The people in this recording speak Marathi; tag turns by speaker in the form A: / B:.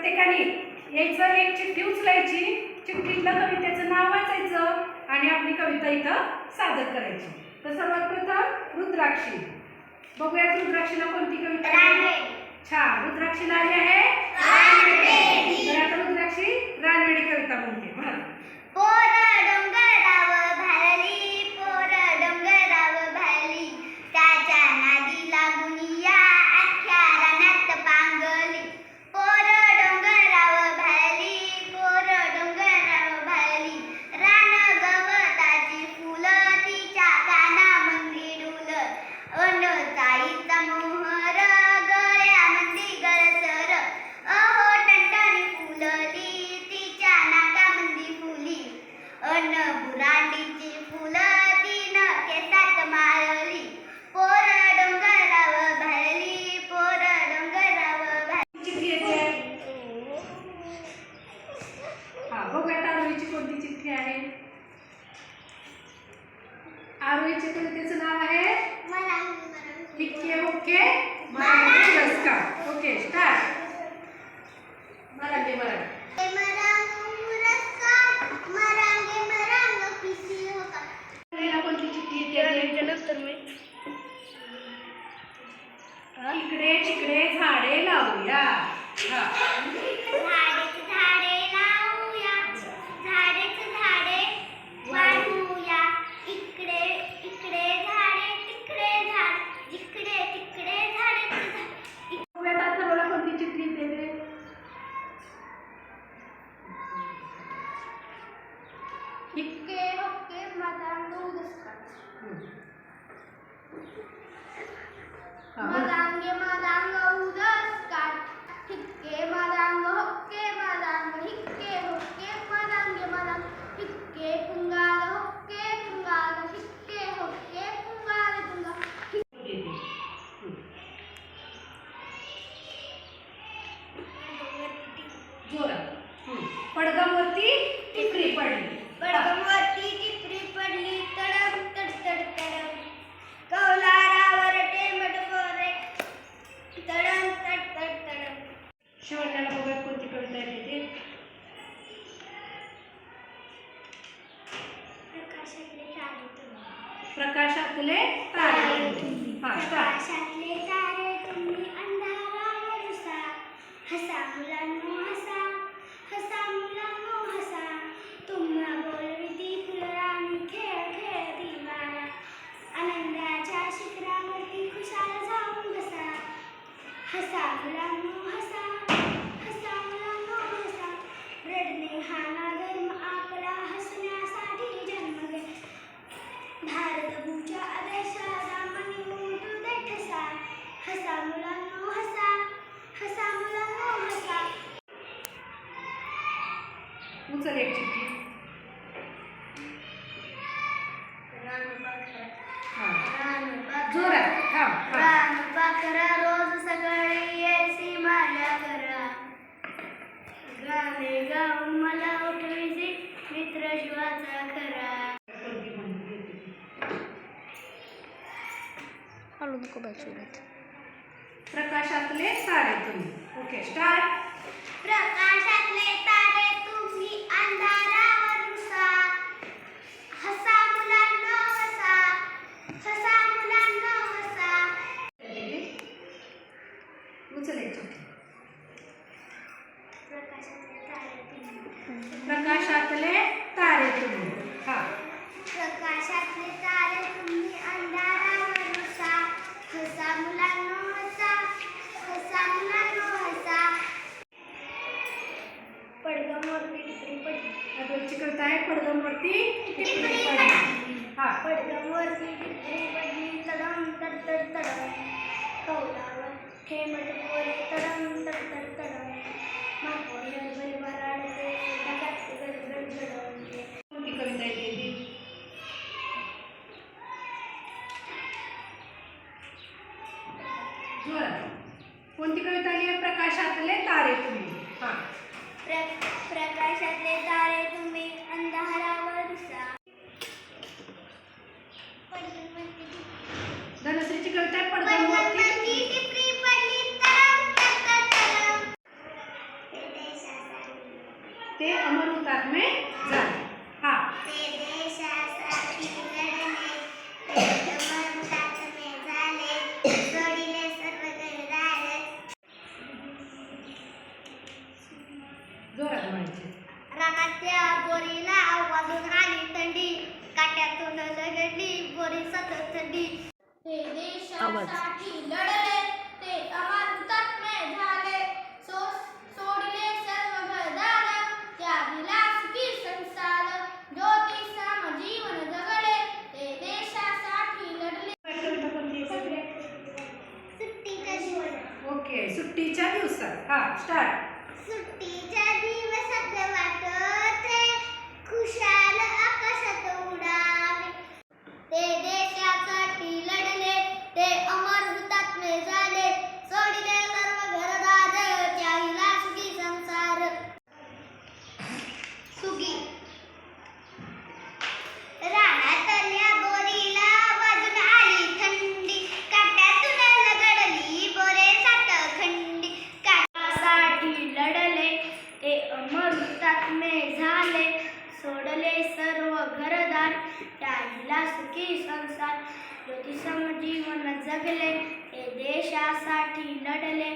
A: प्रत्येकाने यायचं, एक चिठ्ठी उचलायची, चिठ्ठीतलं कवितेचं नाव वाचायचं आणि आपली कविता इथं सादर करायची. तर सर्वात प्रथम रुद्राक्षी. बघूयात रुद्राक्षीला कोणती कविता आहे. छान, रुद्राक्षीला आली आहे रानवेडी. तर आता रुद्राक्षी रानवेडी कविता म्हणते. म्हणा.
B: पोर डोंगरावर भरली, पोर डोंगरावर भरली, त्याच्या नादी लागून या अख्ख्या रानात पांगली. पोर डोंगरावर भरली, पोर डोंगरावर भरली, रान गवताची फुलं तिच्या कानामंदी डुल, अनताईचा मोहर गळ्यामंदी गळसर, अहो टणटणी फुलली तिच्या नाकामंदी फुली, अन बुरांडीची फुलं तिनं केसात माळली. पोर डोंगरावर भरली, पोर डोंगरावर भरली.
A: चिठ्ठी येते. हा, बघूयात आरोहीची कोणती चिठ्ठी आहे. आरोहीच्या कवितेचं नाव आहे हिक्के हुक्के मरांगे पुरस्कार. Okay, start. मरांगे मरांगे कोणती चिठ्ठी येते. इकडे तिकडे झाडे लावूया. हा,
B: झाडेच झाडे लावूया, झाडेच झाडे वाढवूया, इकडे इकडे झाडे, तिकडे झाड, जिकडे तिकडे झाडेच झाड.
A: बघूयात सर्वाला कोणती चिठ्ठी येते.
B: हिक्के हुक्के मदांग उदस्कार, मदांगे मदांग उदस्कार, हिक्के मदांग हुक्के मदांग, हिक्के हुक्के मदांगे मदांग, हिक्के पुंगाल हुक्के पुंगाल, हिक्के हुक्के पुंगाल पुंगाल.
A: जोरात. पडगावरती टिपरी पडली,
B: पडगावरती टिपरी पडली, तडम तड तड तडम, कौलारावर टेमट गोरे, तडम तड तड तडम.
A: शेवटच्याला बघूयात कोणती कविता येते. प्रकाशातले तारे तुम्ही. हा, स्टार्ट.
B: प्रकाशातले तारे तुम्ही, अंधारावर हसा, हसा मुलांनो हसा, हसा मुलांनो हसा, तुम्हा बोलविती फुलराणी, खेळ खेळती बाळा, आनंदाच्या शिखरावरती खुशाल जाऊन बसा, हसा मुलांनो हसा, हसा मुलांनो हसा, रडणे हा ना धर्म आपला, हसण्यासाठी जन्म घे, भारतभूच्या आदेशाला मनी उमटू दे ठसा, हसा मुलांनो हसा, हसा मुलांनो हसा.
A: उचल एक चिठ्ठी. जोरात. थांब.
B: रान पाखरा रोज सकाळी येसी माझ्या घरा, गाणे गाऊन मला उठविसी मित्र शिवाचा खरा.
A: प्रकाशातले तारे तुम्ही. Okay, start.
B: प्रकाशातले तारे तुम्ही, अंधारावर रुसा, हसा मुलांनो हसा, हसा मुलांनो हसा.
A: उचल एक चिठ्ठी.
B: प्रकाशातले तारे तुम्ही,
A: प्रकाशातले तारे तुम्ही. हा,
B: प्रकाशातले तारे तुम्ही, अंधारावर रुसा, हसा मुलांनो हसा, हसा मुलांनो हसा. पडगाववरती टिपरी पडली,
A: आरोहीची कविता आहे पडगाववरती टिपरी पडली. हा,
B: पडगाववरती टिपरी पडली, तडम तड तड तडम, कौलावर थेंबट गोरे, तडम तड तड तडम, मागोरी हरभरी वराडते, ढगात गडगड गडमते.
A: कोणती कविता येते. जोरात. कोणती कविता आली आहे. प्रकाशातले तारे तुम्ही. हा,
B: प्रकाशातले तारे तुम्ही, अंधारावर रुसा.
A: धनश्रीची कविता आहे पडगाववरती
B: टिपरी पडली, तडम तड तड तडम.
C: आवाज.
B: देशासाठी लढले ते अमर हुतात्मे झाले सोडले सर्व घरदार त्यागिला सुखी संसार ज्योती सम जीवन जगले ते देशासाठी लढले.
A: कविता कोणती आहे सगळी?
B: सुट्टीच्या दिवसात
A: ओके, सुट्टीच्या दिवसात. हा, स्टार्ट.
B: सुट्टीच्या दिवसात वाटते खुशाल आकाशात उडावे ते देशासाठी लढले ते अमर हुतात्मे झाले सोडले सर्व घरदार त्यागिला सुखी संसार. सुगी रानातल्या बोरीला वाजून आली थंडी काट्यातून लगडली बोरे सात खंडी काट्यासाठी लढले ते अमर हुतात्मे झाले सोडले सर्व घरदार त्यागिला सुखी संसार ज्योतिसम जीवन जगले ते देशासाठी लढले